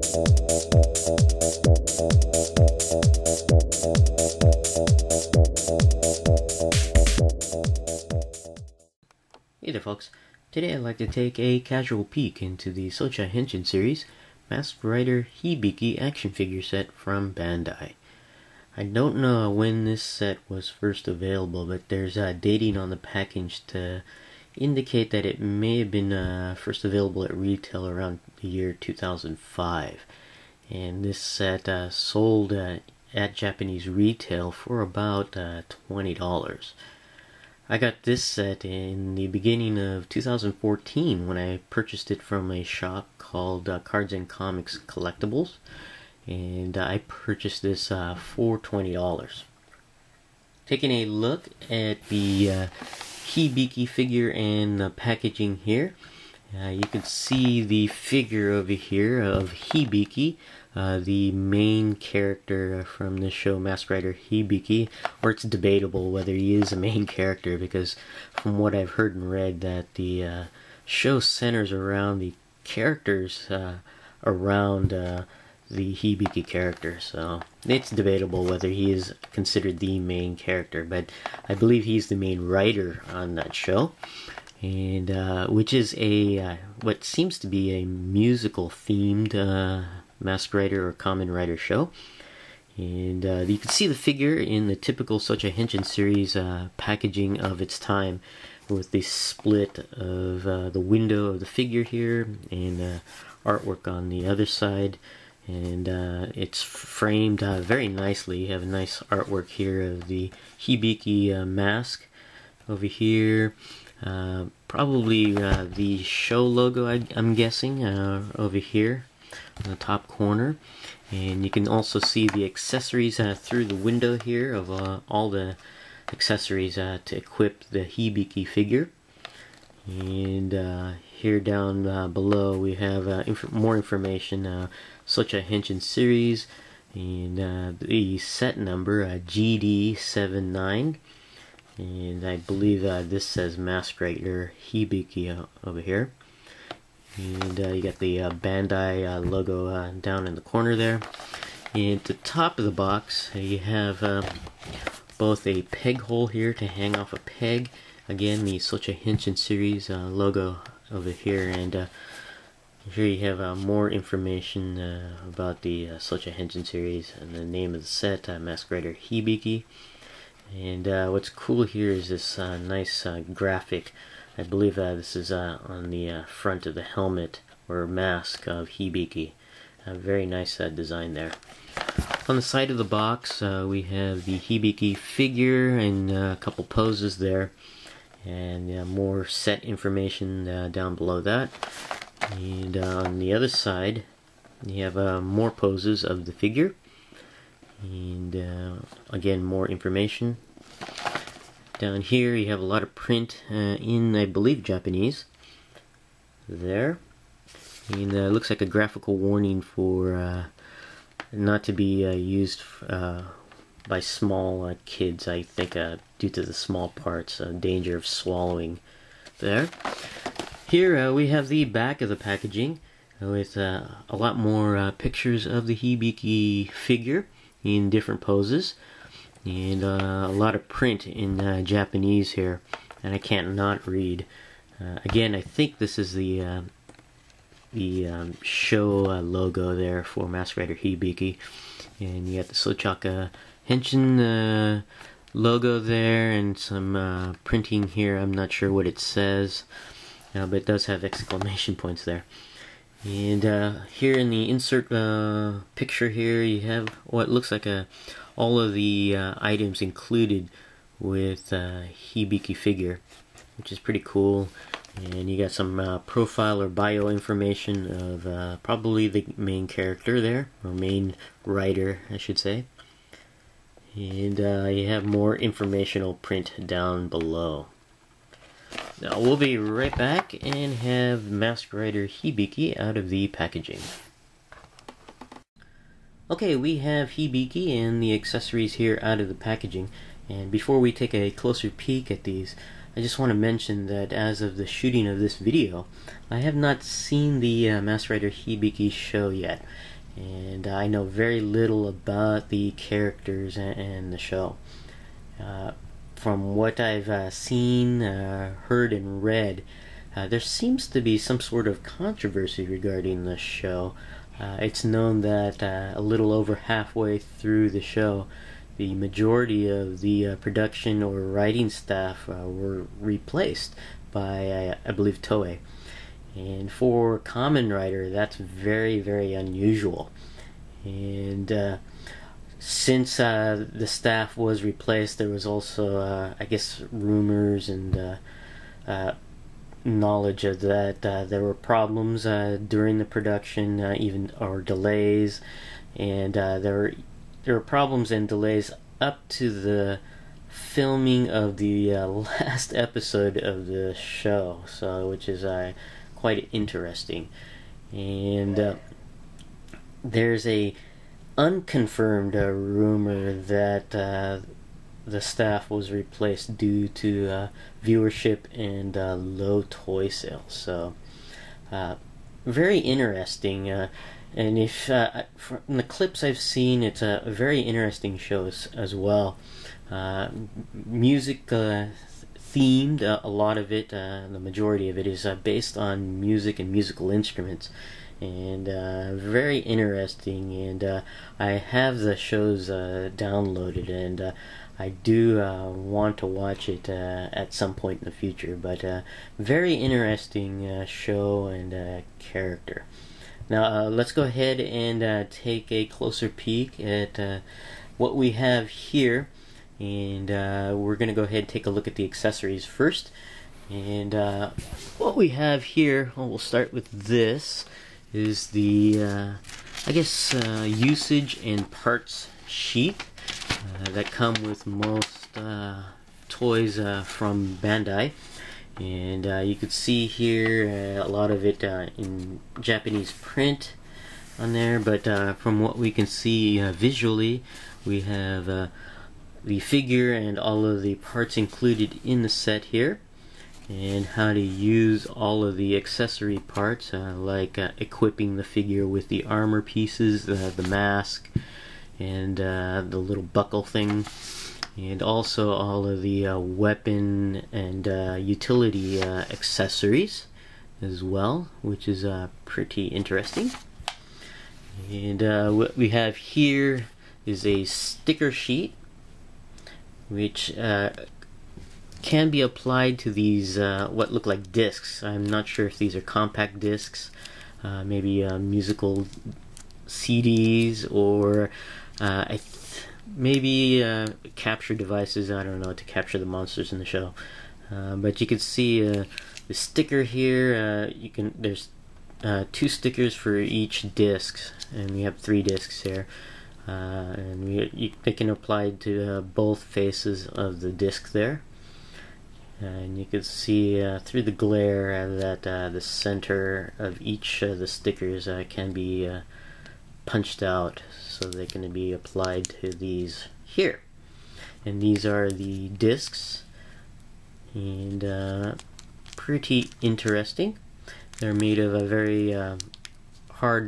Hey there folks, today I'd like to take a casual peek into the Souchaku Henshin series Masked Rider Hibiki action figure set from Bandai. I don't know when this set was first available, but there's dating on the package to indicate that it may have been first available at retail around the year 2005. And this set sold at Japanese retail for about $20. I got this set in the beginning of 2014 when I purchased it from a shop called Cards and Comics Collectibles, and I purchased this for $20. Taking a look at the Hibiki figure and the packaging here, you can see the figure over here of Hibiki, the main character from the show Masked Rider Hibiki, or it's debatable whether he is a main character, because from what I've heard and read that the show centers around the characters around the Hibiki character, so it's debatable whether he is considered the main character, but I believe he's the main writer on that show. And which is a what seems to be a musical themed Masked Rider or Kamen Rider show. And you can see the figure in the typical Souchaku Henshin series packaging of its time, with the split of the window of the figure here and artwork on the other side. And it's framed very nicely. You have a nice artwork here of the Hibiki mask over here. Probably the show logo, I'm guessing, over here in the top corner. And you can also see the accessories through the window here of all the accessories to equip the Hibiki figure. And here down below we have more information, Souchaku Henshin series, and the set number GD79. And I believe this says Masked Rider Hibiki over here. And you got the Bandai logo down in the corner there. And at the top of the box, you have both a peg hole here to hang off a peg. Again, the Souchaku Henshin series logo over here. And here you have more information about the Souchaku Henshin series and the name of the set, Masked Rider Hibiki. And what's cool here is this nice graphic. I believe this is on the front of the helmet or mask of Hibiki. Very nice design there. On the side of the box we have the Hibiki figure and a couple poses there. And more set information down below that. And on the other side you have more poses of the figure. And again, more information. Down here you have a lot of print in, I believe, Japanese. There. And it looks like a graphical warning for not to be used by small kids, I think, due to the small parts, danger of swallowing. There. Here we have the back of the packaging with a lot more pictures of the Hibiki figure in different poses, and a lot of print in Japanese here, and I can't not read. Again, I think this is the show logo there for Masked Rider Hibiki, and you got the Souchaku Henshin logo there, and some printing here. I'm not sure what it says, but it does have exclamation points there. And here in the insert picture here, you have what looks like all of the items included with Hibiki figure, which is pretty cool. And you got some profile or bio information of probably the main character there, or main writer, I should say. And you have more informational print down below. Now we'll be right back and have Masked Rider Hibiki out of the packaging. Okay, we have Hibiki and the accessories here out of the packaging, and before we take a closer peek at these, I just want to mention that as of the shooting of this video, I have not seen the Masked Rider Hibiki show yet, and I know very little about the characters and the show. From what I've seen, heard, and read, there seems to be some sort of controversy regarding the show. It's known that a little over halfway through the show, the majority of the production or writing staff were replaced by, I believe, Toei. And for Kamen Rider, that's very, very unusual. And since the staff was replaced, there was also, I guess, rumors and knowledge of that there were problems during the production, even or delays, and there were problems and delays up to the filming of the last episode of the show, so which is quite interesting. And there's a unconfirmed rumor that the staff was replaced due to viewership and low toy sales. So very interesting. And if from the clips I've seen, it's a very interesting show as well. Music themed, a lot of it, the majority of it is based on music and musical instruments, and very interesting. And I have the shows downloaded, and I do want to watch it at some point in the future. But very interesting show and character. Now let's go ahead and take a closer peek at what we have here. And we're going to go ahead and take a look at the accessories first. And what we have here, we'll start with this, is the, I guess, usage and parts sheet that come with most toys from Bandai. And you could see here a lot of it in Japanese print on there, but from what we can see visually, we have the figure and all of the parts included in the set here, and how to use all of the accessory parts, like equipping the figure with the armor pieces, the mask, and the little buckle thing, and also all of the weapon and utility accessories as well, which is pretty interesting. And what we have here is a sticker sheet, which can be applied to these what look like discs. I'm not sure if these are compact discs, maybe musical CDs, or maybe capture devices, I don't know, to capture the monsters in the show. But you can see the sticker here. There's 2 stickers for each disc, and we have 3 discs here. And they can apply to both faces of the disc there. And you can see through the glare that the center of each of the stickers can be punched out, so they can be applied to these here. And these are the discs, and pretty interesting. They're made of a very hard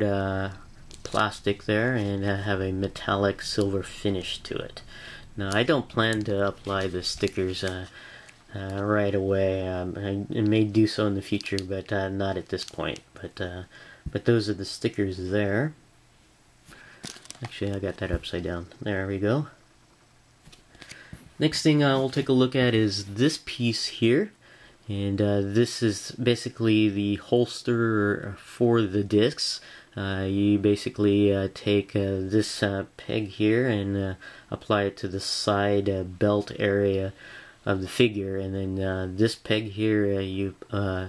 plastic there, and have a metallic silver finish to it. Now, I don't plan to apply the stickers right away. I may do so in the future, but not at this point. But those are the stickers there. Actually, I got that upside down. There we go. Next thing we'll take a look at is this piece here. And this is basically the holster for the discs. You basically take this peg here and apply it to the side belt area of the figure, and then this peg here you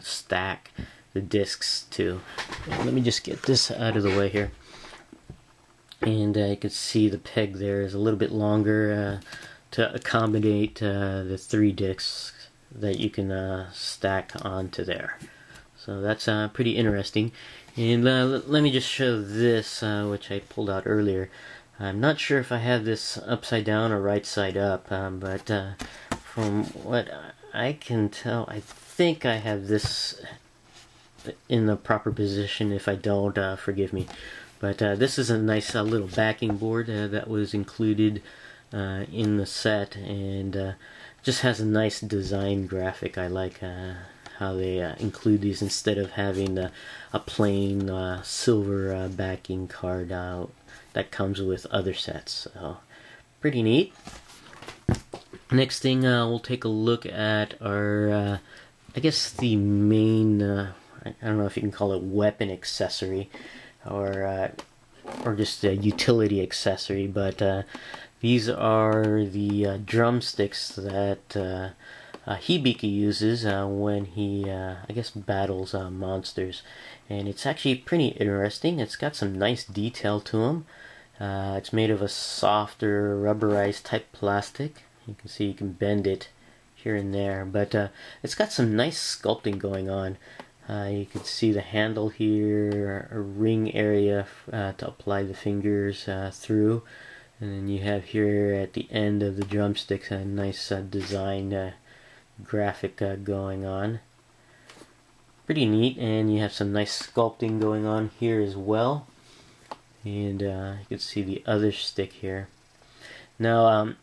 stack the discs to. Let me just get this out of the way here. And you can see the peg there is a little bit longer to accommodate the 3 discs that you can stack onto there. So that's pretty interesting. And let me just show this, which I pulled out earlier. I'm not sure if I have this upside down or right side up, but from what I can tell, I think I have this in the proper position. If I don't, forgive me. But this is a nice little backing board that was included in the set, and just has a nice design graphic. I like how they include these instead of having a plain silver backing card that comes with other sets. So pretty neat. Next thing, we'll take a look at our, I guess the main, I don't know if you can call it weapon accessory, or just a utility accessory, but these are the drumsticks that Hibiki uses when he, I guess, battles monsters. And it's actually pretty interesting. It's got some nice detail to them. It's made of a softer rubberized type plastic. You can see you can bend it here and there, but it's got some nice sculpting going on. You can see the handle here, a ring area to apply the fingers through, and then you have here at the end of the drumsticks a nice design graphic going on. Pretty neat, and you have some nice sculpting going on here as well. And you can see the other stick here. Now,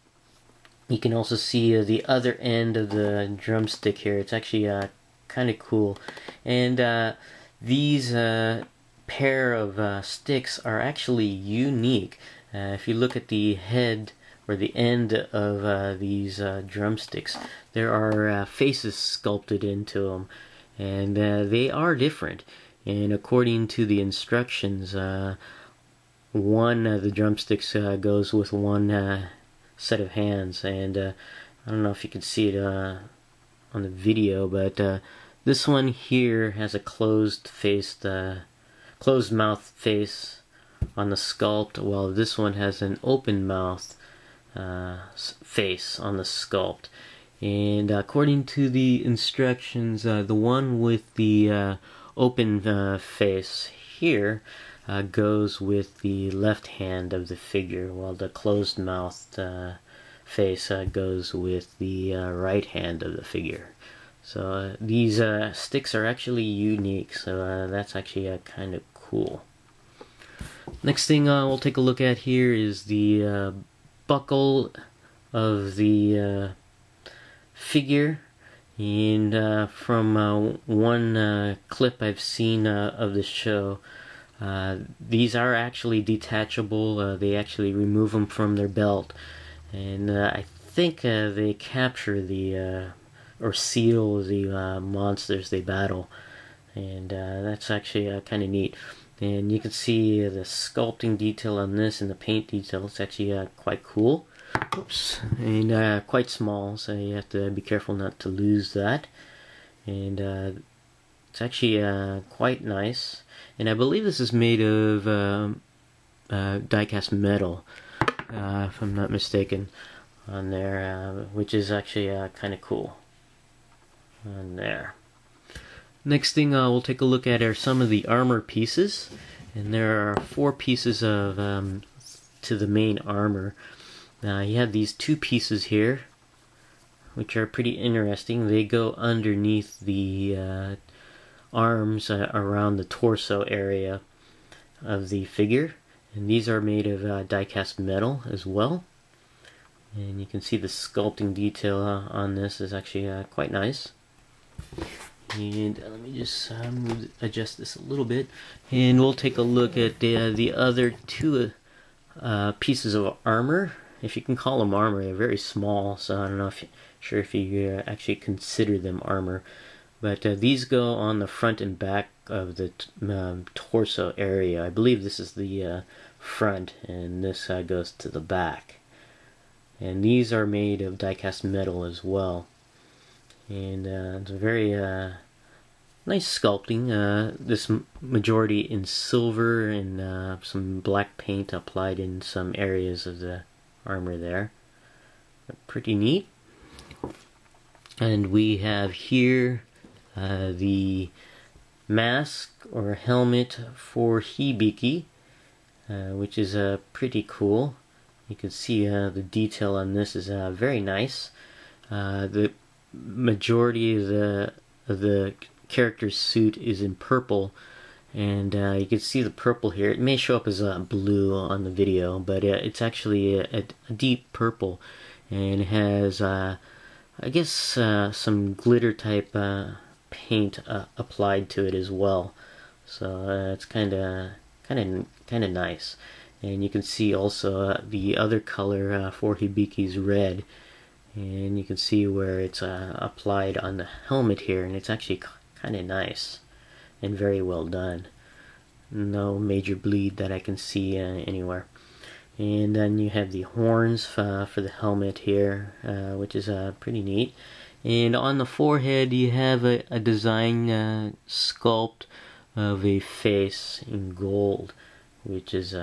you can also see the other end of the drumstick here. It's actually kind of cool. And these pair of sticks are actually unique. If you look at the head or the end of these drumsticks, there are faces sculpted into them. And they are different. And according to the instructions, one of the drumsticks goes with one set of hands, and I don't know if you can see it on the video, but this one here has a closed mouth face on the sculpt, while this one has an open mouth face on the sculpt. And according to the instructions, the one with the open face here goes with the left hand of the figure, while the closed mouthed face goes with the right hand of the figure. So these sticks are actually unique, so that's actually kind of cool. Next thing we'll take a look at here is the buckle of the figure. And from one clip I've seen of the show, these are actually detachable. They actually remove them from their belt, and I think they capture the or seal the monsters they battle, and that's actually kind of neat. And you can see the sculpting detail on this and the paint detail. It's actually quite cool. Oops, and quite small, so you have to be careful not to lose that. And it's actually quite nice. And I believe this is made of die-cast metal, if I'm not mistaken, on there, which is actually kind of cool on there. Next thing we'll take a look at are some of the armor pieces, and there are 4 pieces of to the main armor. You have these 2 pieces here, which are pretty interesting. They go underneath the arms around the torso area of the figure, and these are made of die-cast metal as well. And you can see the sculpting detail on this is actually quite nice. And let me just adjust this a little bit, and we'll take a look at the other 2 pieces of armor, if you can call them armor. They're very small, so I don't know if you actually consider them armor. But these go on the front and back of the torso area. I believe this is the front, and this goes to the back. And these are made of die-cast metal as well. And it's a very nice sculpting. This majority in silver and some black paint applied in some areas of the armor there. Pretty neat. And we have here the mask or helmet for Hibiki, which is pretty cool. You can see the detail on this is very nice. The majority of the character's suit is in purple, and you can see the purple here. It may show up as blue on the video, but it's actually a deep purple, and it has I guess some glitter type paint applied to it as well. So it's kind of nice. And you can see also the other color for Hibiki's red, and you can see where it's applied on the helmet here, and it's actually kind of nice and very well done. No major bleed that I can see anywhere. And then you have the horns for the helmet here, which is pretty neat. And on the forehead you have a design sculpt of a face in gold, which is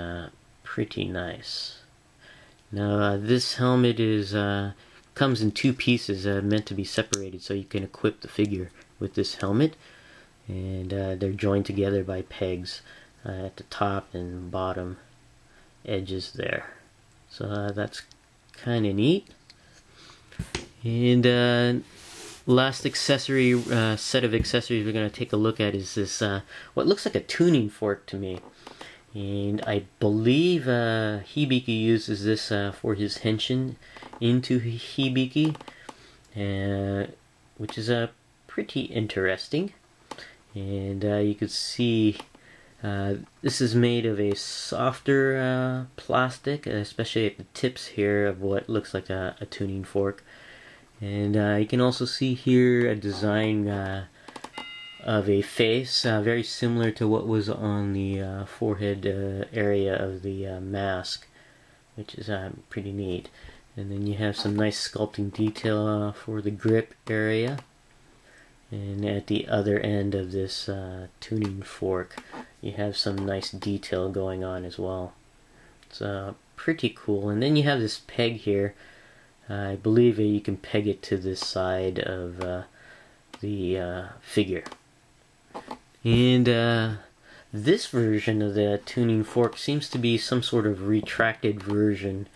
pretty nice. Now this helmet is comes in two pieces meant to be separated, so you can equip the figure with this helmet, and they're joined together by pegs at the top and bottom edges there. So that's kind of neat. And last accessory set of accessories we're going to take a look at is this what looks like a tuning fork to me. And I believe Hibiki uses this for his henshin into Hibiki, which is pretty interesting. And you can see this is made of a softer plastic, especially at the tips here of what looks like a tuning fork. And you can also see here a design of a face, very similar to what was on the forehead area of the mask, which is pretty neat. And then you have some nice sculpting detail for the grip area. And at the other end of this tuning fork, you have some nice detail going on as well. It's pretty cool. And then you have this peg here. I believe you can peg it to this side of the figure. And this version of the tuning fork seems to be some sort of retracted version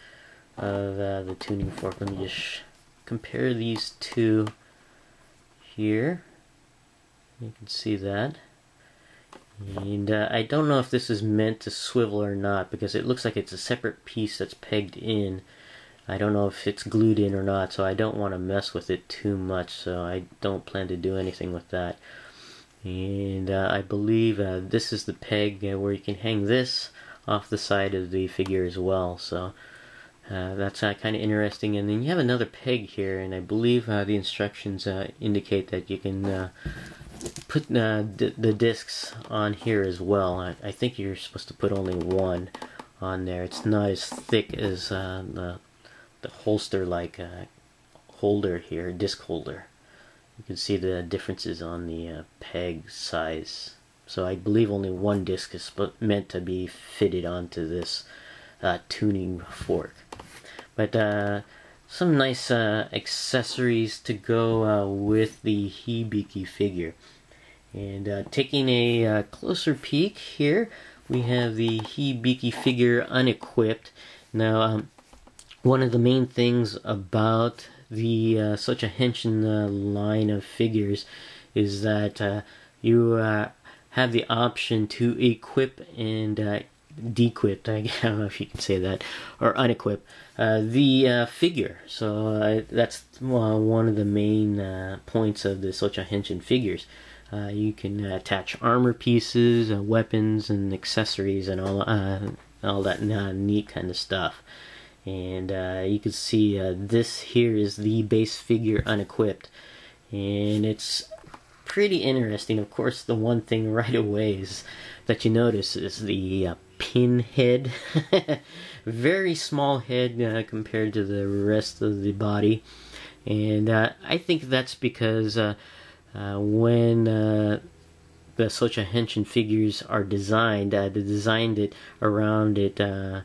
of the tuning fork. Let me just compare these two here. You can see that. And I don't know if this is meant to swivel or not, because it looks like it's a separate piece that's pegged in. I don't know if it's glued in or not, so I don't want to mess with it too much, so I don't plan to do anything with that. And I believe this is the peg where you can hang this off the side of the figure as well, so that's kind of interesting. And then you have another peg here, and I believe the instructions indicate that you can put the discs on here as well. I think you're supposed to put only one on there. It's not as thick as the holster-like holder here, disc holder. You can see the differences on the peg size. So I believe only one disc is meant to be fitted onto this tuning fork. But some nice accessories to go with the Hibiki figure. And taking a closer peek here, we have the Hibiki figure unequipped. Now, one of the main things about the Souchaku Henshin line of figures is that you have the option to equip and dequip, I don't know if you can say that, or unequip the figure. So that's one of the main points of the Souchaku Henshin figures. You can attach armor pieces, weapons, and accessories, and all that neat kind of stuff. And you can see this here is the base figure unequipped, and it's pretty interesting. Of course, the one thing right away is that you notice is the pin head. Very small head compared to the rest of the body, and I think that's because when the Souchaku Henshin figures are designed, they designed it around the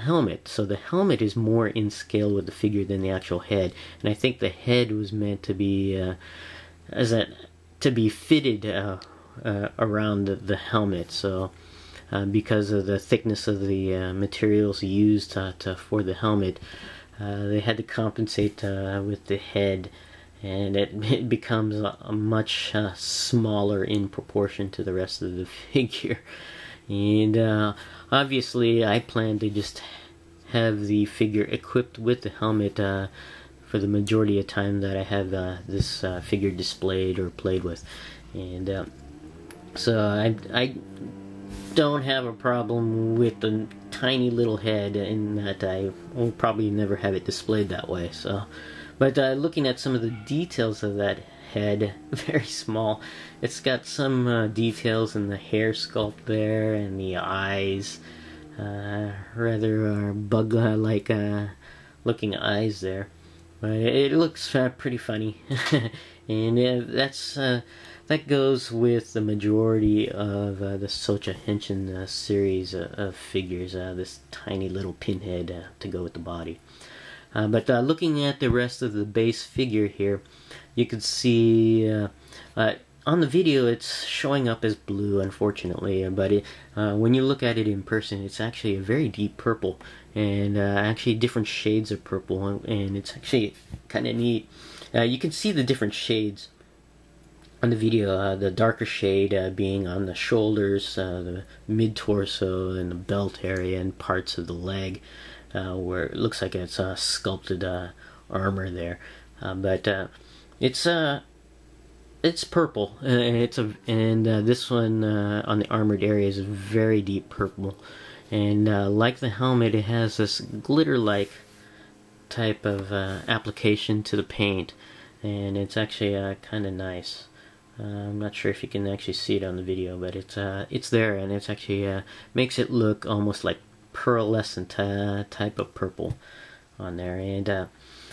helmet. So the helmet is more in scale with the figure than the actual head. And I think the head was meant to be fitted around the helmet. So because of the thickness of the materials used for the helmet, they had to compensate with the head. and it becomes much smaller in proportion to the rest of the figure. And obviously I plan to just have the figure equipped with the helmet for the majority of time that I have this figure displayed or played with. And so I don't have a problem with the tiny little head, in that I will probably never have it displayed that way. So, but looking at some of the details of that head, very small. It's got some details in the hair sculpt there and the eyes, rather bug-like looking eyes there. But it looks pretty funny, and that goes with the majority of the Souchaku Henshin series of figures. This tiny little pinhead to go with the body. But looking at the rest of the base figure here, you can see on the video it's showing up as blue, unfortunately, but when you look at it in person, it's actually a very deep purple, and actually different shades of purple, and it's actually kind of neat. You can see the different shades on the video, the darker shade being on the shoulders, the mid-torso, and the belt area, and parts of the leg, where it looks like it's sculpted armor there. But it's purple, and this one on the armored area is very deep purple, and like the helmet, it has this glitter-like type of application to the paint, and it's actually kind of nice. I'm not sure if you can actually see it on the video, but it's there, and it's actually makes it look almost like pearlescent type of purple on there. And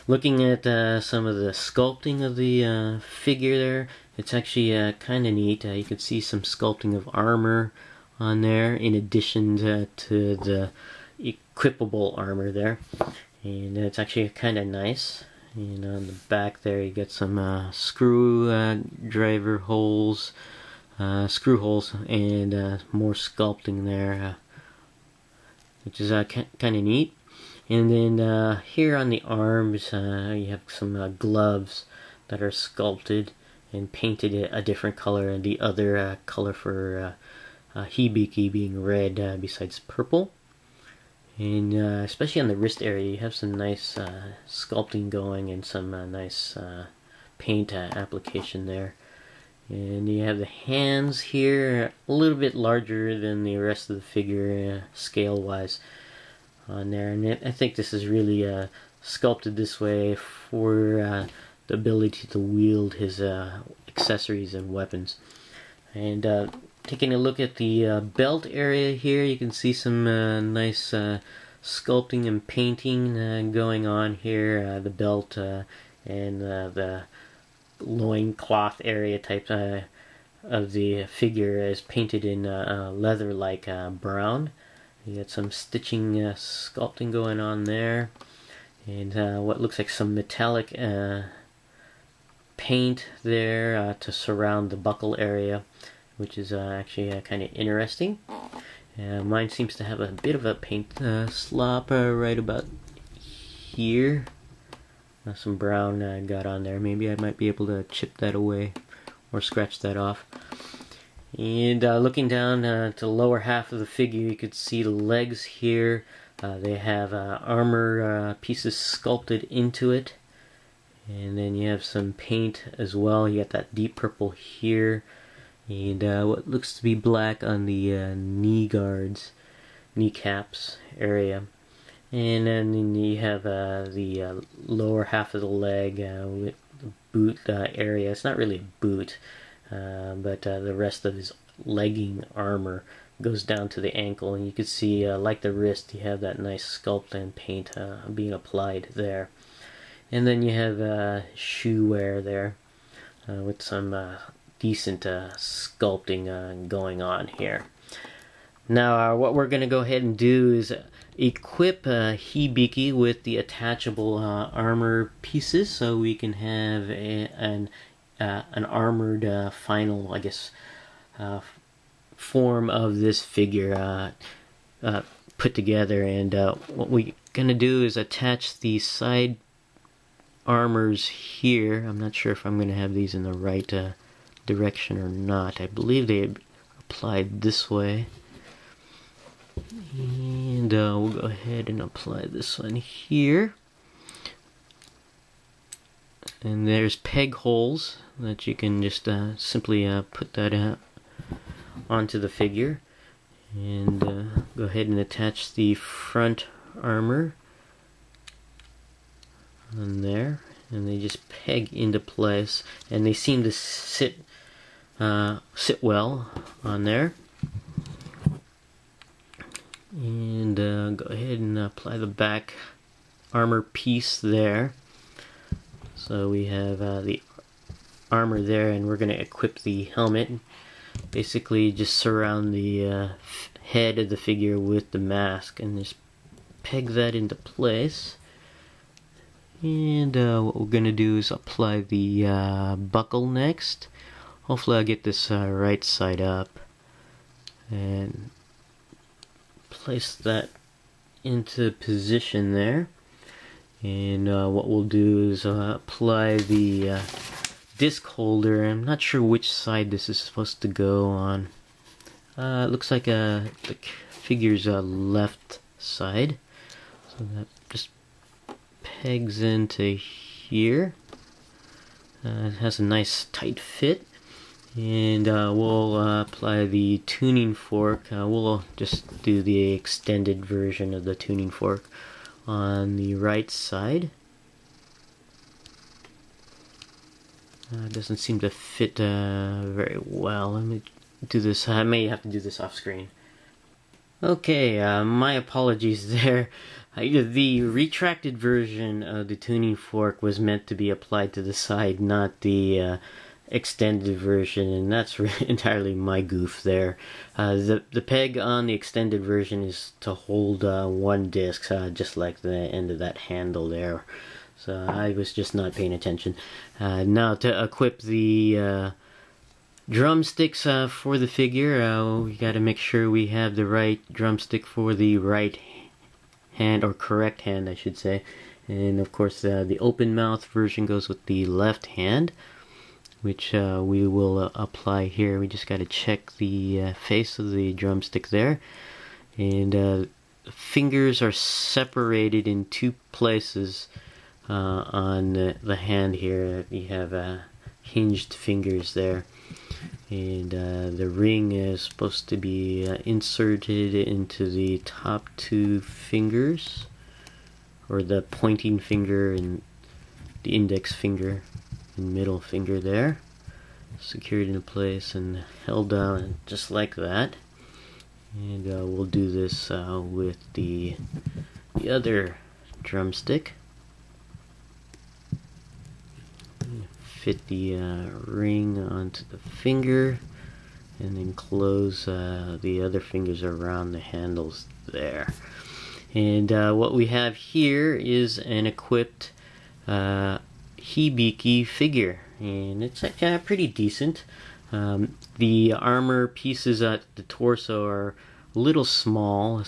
looking at some of the sculpting of the figure there, it's actually kind of neat. You can see some sculpting of armor on there, in addition to the equipable armor there, and it's actually kind of nice. And on the back there, you get some screw driver holes, screw holes, and more sculpting there, which is kind of neat. And then here on the arms, you have some gloves that are sculpted and painted a different color, and the other color for Hibiki being red besides purple. And especially on the wrist area, you have some nice sculpting going, and some nice paint application there. And you have the hands here, a little bit larger than the rest of the figure scale-wise on there. And I think this is really sculpted this way for the ability to wield his accessories and weapons. And taking a look at the belt area here, you can see some nice sculpting and painting going on here. The belt and the loincloth area type of the figure is painted in leather-like brown. You got some stitching sculpting going on there, and what looks like some metallic paint there to surround the buckle area, which is actually kind of interesting. Mine seems to have a bit of a paint slop right about here. Some brown got on there. Maybe I might be able to chip that away or scratch that off. And looking down to the lower half of the figure, you could see the legs here. They have armor pieces sculpted into it. And then you have some paint as well. You got that deep purple here. And what looks to be black on the knee guards, kneecaps area. And then you have the lower half of the leg with the boot area. It's not really a boot, but the rest of his legging armor goes down to the ankle. And you can see, like the wrist, you have that nice sculpt and paint being applied there. And then you have shoe wear there with some decent sculpting going on here. Now what we're going to go ahead and do is equip Hibiki with the attachable armor pieces, so we can have an armored final, I guess, form of this figure put together. And what we're going to do is attach the side armors here. I'm not sure if I'm going to have these in the right direction or not. I believe they applied this way. And we'll go ahead and apply this one here. And there's peg holes that you can just simply put that onto the figure. And go ahead and attach the front armor on there. And they just peg into place. And they seem to sit well on there. And go ahead and apply the back armor piece there. So we have the armor there, and we're going to equip the helmet. Basically just surround the head of the figure with the mask and just peg that into place. And what we're going to do is apply the buckle next. Hopefully I'll get this right side up. And place that into position there. And what we'll do is apply the disc holder. I'm not sure which side this is supposed to go on. It looks like the figure's left side. So that just pegs into here. It has a nice tight fit. And we'll apply the tuning fork. We'll just do the extended version of the tuning fork on the right side. It doesn't seem to fit very well. Let me do this. I may have to do this off screen. Okay, my apologies there. The retracted version of the tuning fork was meant to be applied to the side, not the extended version, and that's entirely my goof there. The peg on the extended version is to hold one disc, just like the end of that handle there. So I was just not paying attention. Now to equip the drumsticks for the figure, we got to make sure we have the right drumstick for the right hand, or correct hand I should say. And of course the open mouth version goes with the left hand, which we will apply here. We just got to check the face of the drumstick there. And the fingers are separated in two places on the hand here. You have hinged fingers there. And the ring is supposed to be inserted into the top two fingers, or the pointing finger and the index finger and middle finger there, secured into place and held down just like that. And we'll do this with the other drumstick. Fit the ring onto the finger, and then close the other fingers around the handles there. And what we have here is an equipped Hibiki figure, and it's pretty decent. The armor pieces at the torso are a little small,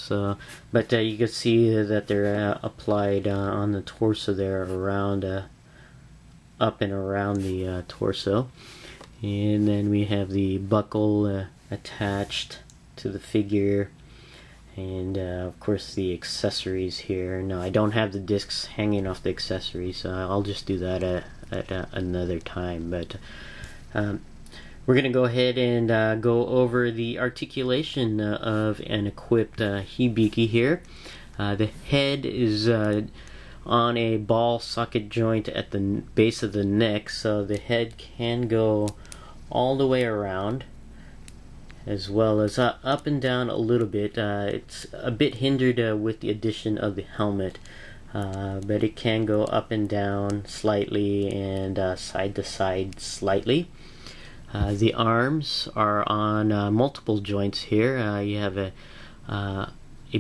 but you can see that they're applied on the torso there, around up and around the torso. And then we have the buckle attached to the figure, and of course the accessories here. No, I don't have the discs hanging off the accessories, so I'll just do that at another time. But we're going to go ahead and go over the articulation of an equipped Hibiki here. The head is on a ball socket joint at the base of the neck, so the head can go all the way around, as well as up and down a little bit. It's a bit hindered with the addition of the helmet, but it can go up and down slightly and side to side slightly. The arms are on multiple joints here. You have a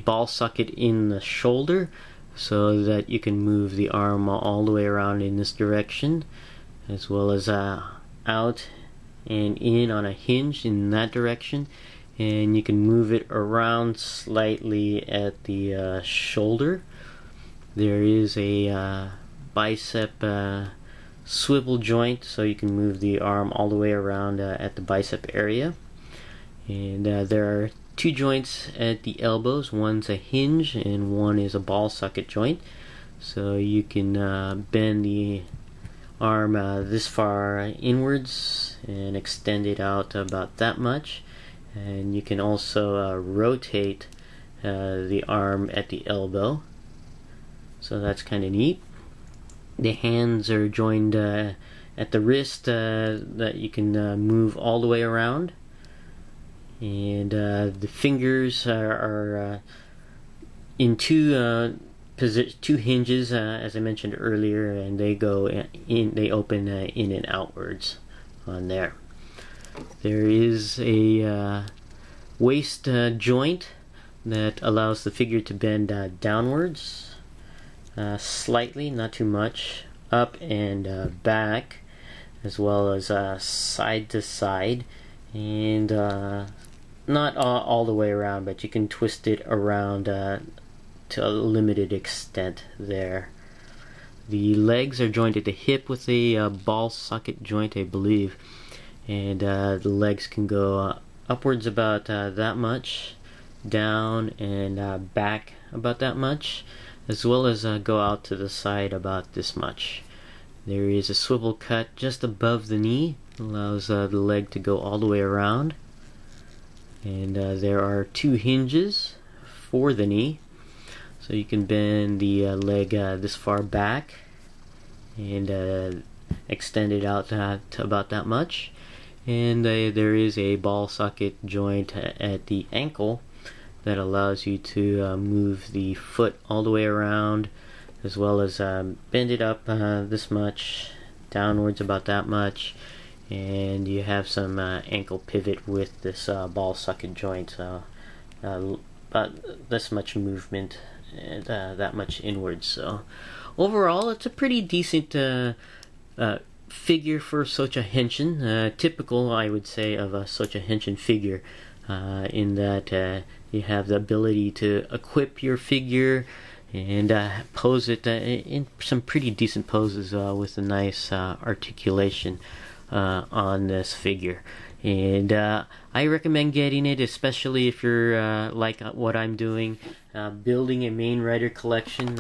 ball socket in the shoulder, so that you can move the arm all the way around in this direction, as well as out and in on a hinge in that direction. And you can move it around slightly at the shoulder. There is a bicep swivel joint, so you can move the arm all the way around at the bicep area. And there are two joints at the elbows. One's a hinge and one is a ball socket joint, so you can bend the arm this far inwards and extend it out about that much, and you can also rotate the arm at the elbow, so that's kind of neat. The hands are joined at the wrist that you can move all the way around, and the fingers are in two hinges, as I mentioned earlier, and they go in. They open in and outwards on there. There is a waist joint that allows the figure to bend downwards slightly, not too much, up and back, as well as side to side, and not all the way around, but you can twist it around to a limited extent there. The legs are joined at the hip with a ball socket joint, I believe, and the legs can go upwards about that much, down and back about that much, as well as go out to the side about this much. There is a swivel cut just above the knee, allows the leg to go all the way around, and there are two hinges for the knee, so you can bend the leg this far back and extend it out to about that much. And there is a ball socket joint at the ankle that allows you to move the foot all the way around, as well as bend it up this much, downwards about that much, and you have some ankle pivot with this ball socket joint, so about this much movement and that much inwards. So overall, it's a pretty decent figure for Souchaku Henshin, typical, I would say, of a Souchaku Henshin figure, in that you have the ability to equip your figure and pose it in some pretty decent poses with a nice articulation on this figure. And I recommend getting it, especially if you're like what I'm doing, building a main rider collection,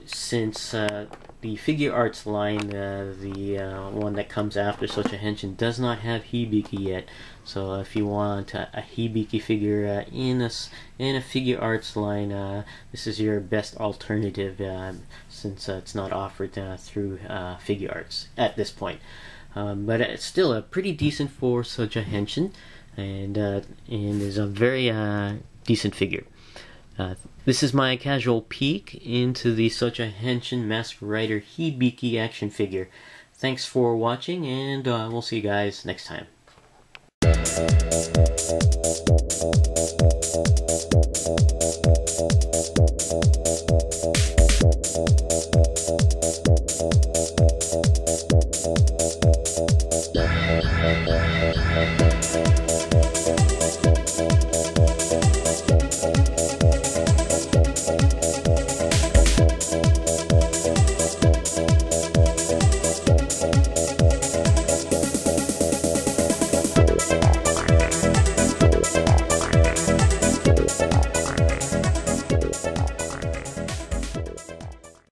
since the figure arts line, the one that comes after Souchaku Henshin, does not have Hibiki yet. So if you want a Hibiki figure in a figure arts line, this is your best alternative, since it's not offered through figure arts at this point. But it's still a pretty decent for Souchaku Henshin, and is a very decent figure. This is my casual peek into the Souchaku Henshin Masked Rider Hibiki action figure. Thanks for watching, and we'll see you guys next time.